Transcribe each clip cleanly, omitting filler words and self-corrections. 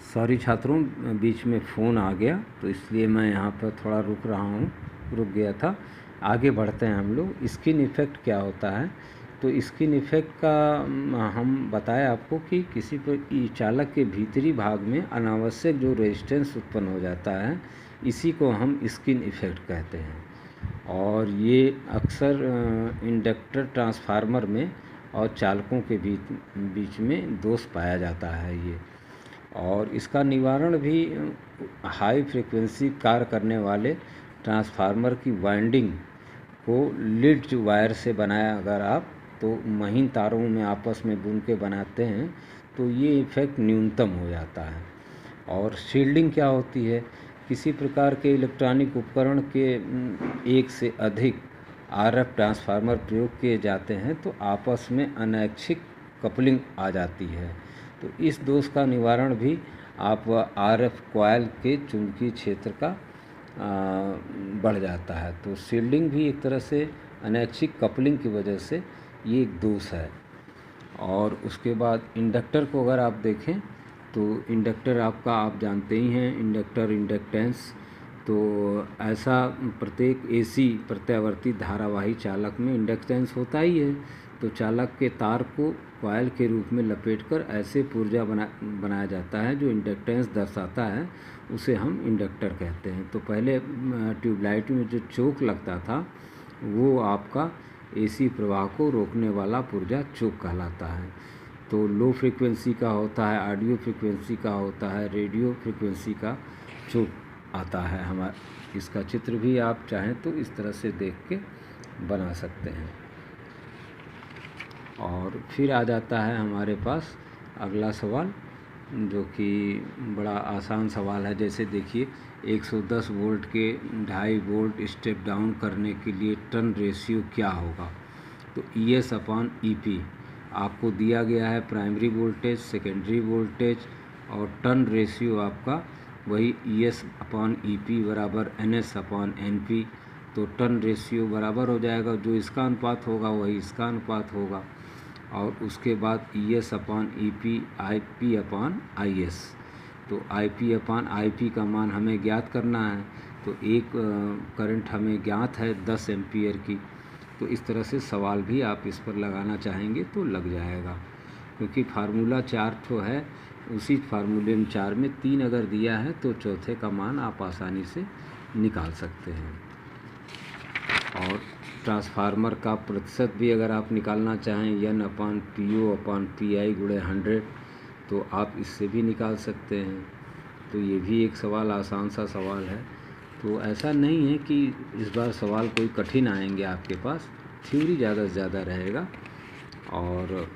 Sorry छात्रों, बीच में phone आ गया तो इसलिए मैं यहाँ पर थोड़ा रुक गया था। आगे बढ़ते हैं हम लोग। स्किन इफ़ेक्ट क्या होता है? तो स्किन इफ़ेक्ट का हम बताएं आपको कि किसी पर चालक के भीतरी भाग में अनावश्यक जो रेजिस्टेंस उत्पन्न हो जाता है, इसी को हम स्किन इफ़ेक्ट कहते हैं। और ये अक्सर इंडक्टर ट्रांसफार्मर में और चालकों के बीच में दोष पाया जाता है ये। और इसका निवारण भी हाई फ्रीक्वेंसी कार्य करने वाले ट्रांसफार्मर की वाइंडिंग को लीड वायर से बनाया अगर आप तो महीन तारों में आपस में बुन के बनाते हैं तो ये इफ़ेक्ट न्यूनतम हो जाता है। और शील्डिंग क्या होती है? किसी प्रकार के इलेक्ट्रॉनिक उपकरण के एक से अधिक आरएफ ट्रांसफार्मर प्रयोग किए जाते हैं तो आपस में अनैच्छिक कपलिंग आ जाती है। तो इस दोष का निवारण भी आप आरएफ कॉइल के चुंबकीय क्षेत्र का बढ़ जाता है। तो शील्डिंग भी एक तरह से अनैच्छिक कपलिंग की वजह से ये एक दोष है। और उसके बाद इंडक्टर को अगर आप देखें तो इंडक्टर आपका आप जानते ही हैं, इंडक्टर इंडक्टेंस। तो ऐसा प्रत्येक एसी प्रत्यावर्ती धारावाही चालक में इंडक्टेंस होता ही है। तो चालक के तार को कॉइल के रूप में लपेटकर ऐसे पुर्जा बनाया जाता है जो इंडक्टेंस दर्शाता है, उसे हम इंडक्टर कहते हैं। तो पहले ट्यूबलाइट में जो चोक लगता था वो आपका एसी प्रवाह को रोकने वाला पुर्जा चोक कहलाता है। तो लो फ्रीक्वेंसी का होता है, ऑडियो फ्रीक्वेंसी का होता है, रेडियो फ्रीक्वेंसी का चोक आता है। हमारा इसका चित्र भी आप चाहें तो इस तरह से देख के बना सकते हैं। और फिर आ जाता है हमारे पास अगला सवाल, जो कि बड़ा आसान सवाल है। जैसे देखिए 110 वोल्ट के 2.5 वोल्ट स्टेप डाउन करने के लिए टर्न रेशियो क्या होगा? तो ES/EP आपको दिया गया है प्राइमरी वोल्टेज, सेकेंडरी वोल्टेज और टर्न रेशियो आपका वही ES/EP बराबर NS/NP। तो टर्न रेशियो बराबर हो जाएगा, जो इसका अनुपात होगा वही इसका अनुपात होगा। और उसके बाद ES/EP IP/IS। तो IP/IP का मान हमें ज्ञात करना है। तो एक करंट हमें ज्ञात है 10 एम्पियर की। तो इस तरह से सवाल भी आप इस पर लगाना चाहेंगे तो लग जाएगा, क्योंकि फार्मूला 4 तो है, उसी फार्मूले में 4 में 3 अगर दिया है तो चौथे का मान आप आसानी से निकाल सकते हैं। और ट्रांसफार्मर का प्रतिशत भी अगर आप निकालना चाहें N/PO/PI × 100 तो आप इससे भी निकाल सकते हैं। तो ये भी एक सवाल आसान सा सवाल है। तो ऐसा नहीं है कि इस बार सवाल कोई कठिन आएंगे आपके पास, थ्योरी ज़्यादा से ज़्यादा रहेगा। और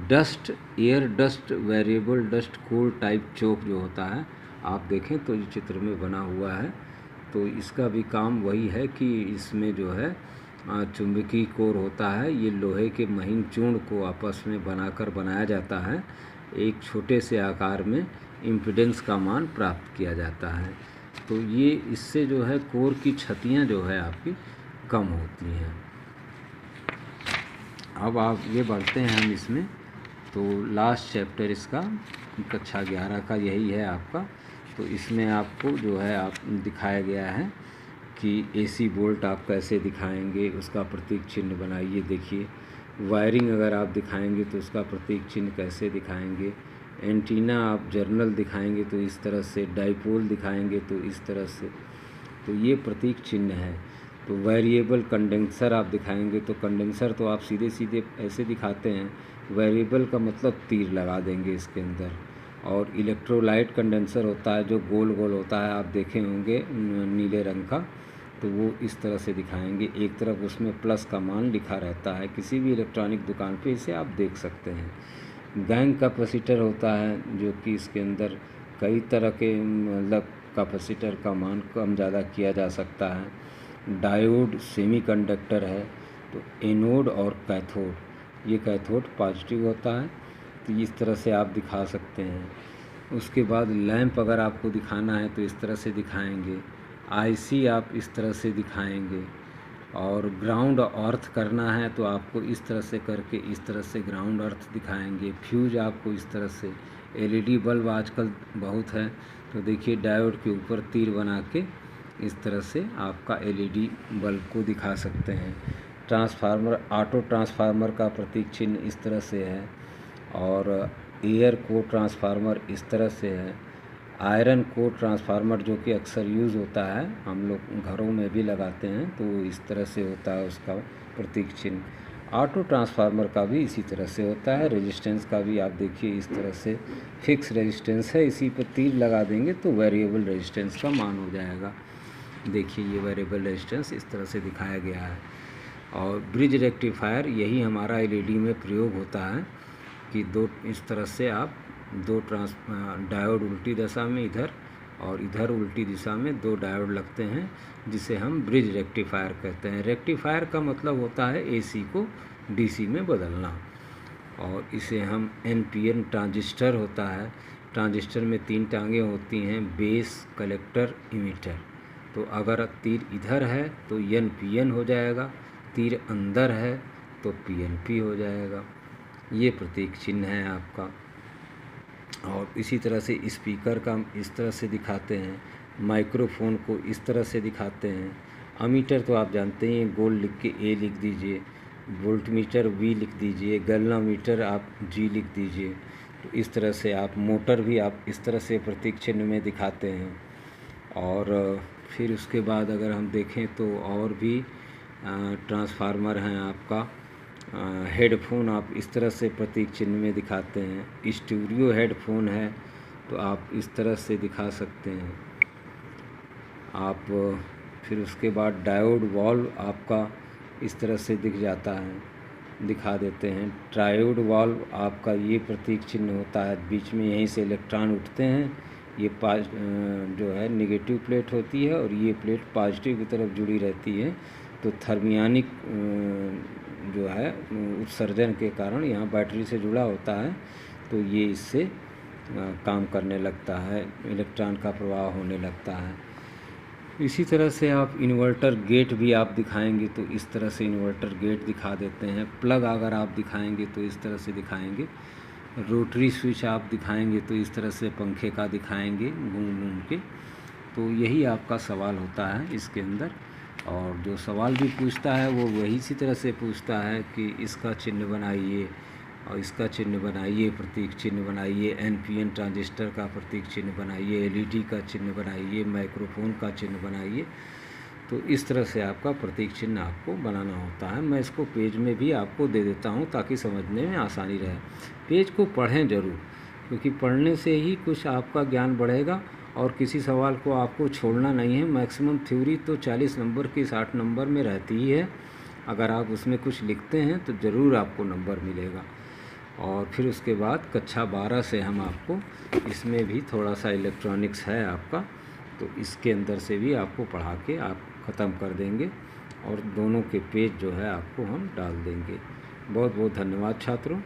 dust, air dust, variable dust, core type choke जो होता है, आप देखें तो ये चित्र में बना हुआ है। तो इसका भी काम वही है कि इसमें जो है चुंबकीय कोर होता है। ये लोहे के महीन चूर्ण को आपस में बनाकर बनाया जाता है। एक छोटे से आकार में इम्पीडेंस का मान प्राप्त किया जाता है। तो ये इससे जो है कोर की क्षतियाँ जो है आपकी कम होती हैं। अब आप ये बढ़ते हैं हम इसमें। तो लास्ट चैप्टर इसका कक्षा 11 का यही है आपका। तो इसमें आपको जो है आप दिखाया गया है कि AC बोल्ट आप कैसे दिखाएंगे, उसका प्रतीक चिन्ह बनाइए। देखिए वायरिंग अगर आप दिखाएंगे तो उसका प्रतीक चिन्ह कैसे दिखाएंगे। एंटीना आप जर्नल दिखाएंगे तो इस तरह से, डाइपोल दिखाएंगे तो इस तरह से। तो ये प्रतीक चिन्ह है। तो वेरिएबल कंडेंसर आप दिखाएंगे तो कंडेंसर तो आप सीधे सीधे ऐसे दिखाते हैं, वेरिएबल का मतलब तीर लगा देंगे इसके अंदर। और इलेक्ट्रोलाइट कंडेंसर होता है जो गोल गोल होता है, आप देखे होंगे नीले रंग का, तो वो इस तरह से दिखाएंगे। एक तरफ उसमें प्लस का मान लिखा रहता है, किसी भी इलेक्ट्रॉनिक दुकान पे इसे आप देख सकते हैं। गैंग कैपेसिटर होता है जो कि इसके अंदर कई तरह के मतलब कैपेसिटर का मान कम ज़्यादा किया जा सकता है। डायोड सेमीकंडक्टर है। तो एनोड और कैथोड, ये कैथोड पॉजिटिव होता है, तो इस तरह से आप दिखा सकते हैं। उसके बाद लैंप अगर आपको दिखाना है तो इस तरह से दिखाएंगे। IC आप इस तरह से दिखाएंगे। और ग्राउंड अर्थ करना है तो आपको इस तरह से करके इस तरह से ग्राउंड अर्थ दिखाएंगे। फ्यूज आपको इस तरह से, एलईडी बल्ब आजकल बहुत है, तो देखिए डायोड के ऊपर तीर बना के इस तरह से आपका एलईडी बल्ब को दिखा सकते हैं। ट्रांसफार्मर, ऑटो ट्रांसफार्मर का प्रतीक चिन्ह इस तरह से है, और एयर कोर ट्रांसफार्मर इस तरह से है। आयरन कोर ट्रांसफार्मर जो कि अक्सर यूज़ होता है, हम लोग घरों में भी लगाते हैं, तो इस तरह से होता है उसका प्रतीक चिन्ह। ऑटो ट्रांसफार्मर का भी इसी तरह से होता है। रेजिस्टेंस का भी आप देखिए इस तरह से फिक्स रेजिस्टेंस है, इसी पर तीर लगा देंगे तो वेरिएबल रेजिस्टेंस का मान हो जाएगा। देखिए ये वेरिएबल रेजिस्टेंस इस तरह से दिखाया गया है। और ब्रिज रेक्टिफायर यही हमारा एलईडी में प्रयोग होता है कि दो इस तरह से आप दो डायोड उल्टी दिशा में इधर और इधर उल्टी दिशा में दो डायोड लगते हैं, जिसे हम ब्रिज रेक्टिफायर कहते हैं। रेक्टिफायर का मतलब होता है एसी को डीसी में बदलना, और इसे हम एनपीएन ट्रांजिस्टर होता है। ट्रांजिस्टर में 3 टांगें होती हैं, बेस, कलेक्टर, इमीटर। तो अगर तीर इधर है तो एनपीएन हो जाएगा, तीर अंदर है तो पीएनपी हो जाएगा। ये प्रतीक चिन्ह है आपका। और इसी तरह से स्पीकर का हम इस तरह से दिखाते हैं, माइक्रोफोन को इस तरह से दिखाते हैं। अमीटर तो आप जानते हैं, गोल लिख के ए लिख दीजिए, वोल्टमीटर वी लिख दीजिए, गैल्वामीटर आप जी लिख दीजिए। तो इस तरह से आप मोटर भी आप इस तरह से प्रतीक चिन्ह में दिखाते हैं। और फिर उसके बाद अगर हम देखें तो और भी ट्रांसफार्मर हैं आपका। हेडफोन आप इस तरह से प्रतीक चिन्ह में दिखाते हैं। स्टूडियो हेडफोन है तो आप इस तरह से दिखा सकते हैं आप। फिर उसके बाद डायोड वाल्व आपका इस तरह से दिख जाता है, दिखा देते हैं। ट्रायोड वाल्व आपका ये प्रतीक चिन्ह होता है, बीच में यहीं से इलेक्ट्रॉन उठते हैं। ये जो है नेगेटिव प्लेट होती है और ये प्लेट पॉजिटिव की तरफ जुड़ी रहती है। तो थर्मियानिक जो है उत्सर्जन के कारण यहाँ बैटरी से जुड़ा होता है, तो ये इससे काम करने लगता है, इलेक्ट्रॉन का प्रवाह होने लगता है। इसी तरह से आप इन्वर्टर गेट भी आप दिखाएंगे तो इस तरह से इन्वर्टर गेट दिखा देते हैं। प्लग अगर आप दिखाएंगे तो इस तरह से दिखाएंगे। रोटरी स्विच आप दिखाएंगे तो इस तरह से पंखे का दिखाएंगे घूम घूम के। तो यही आपका सवाल होता है इसके अंदर। और जो सवाल भी पूछता है वो वही इसी तरह से पूछता है कि इसका चिन्ह बनाइए और इसका चिन्ह बनाइए, प्रतीक चिन्ह बनाइए, एनपीएन ट्रांजिस्टर का प्रतीक चिन्ह बनाइए, एलईडी का चिन्ह बनाइए, माइक्रोफोन का चिन्ह बनाइए। तो इस तरह से आपका प्रतीक चिन्ह आपको बनाना होता है। मैं इसको पेज में भी आपको दे देता हूँ ताकि समझने में आसानी रहे। पेज को पढ़ें ज़रूर, क्योंकि पढ़ने से ही कुछ आपका ज्ञान बढ़ेगा और किसी सवाल को आपको छोड़ना नहीं है। मैक्सिमम थ्योरी तो 40 नंबर की 60 नंबर में रहती ही है। अगर आप उसमें कुछ लिखते हैं तो ज़रूर आपको नंबर मिलेगा। और फिर उसके बाद कक्षा 12 से हम आपको इसमें भी थोड़ा सा इलेक्ट्रॉनिक्स है आपका, तो इसके अंदर से भी आपको पढ़ा के आप ख़त्म कर देंगे और दोनों के पेज जो है आपको हम डाल देंगे। बहुत बहुत धन्यवाद छात्रों।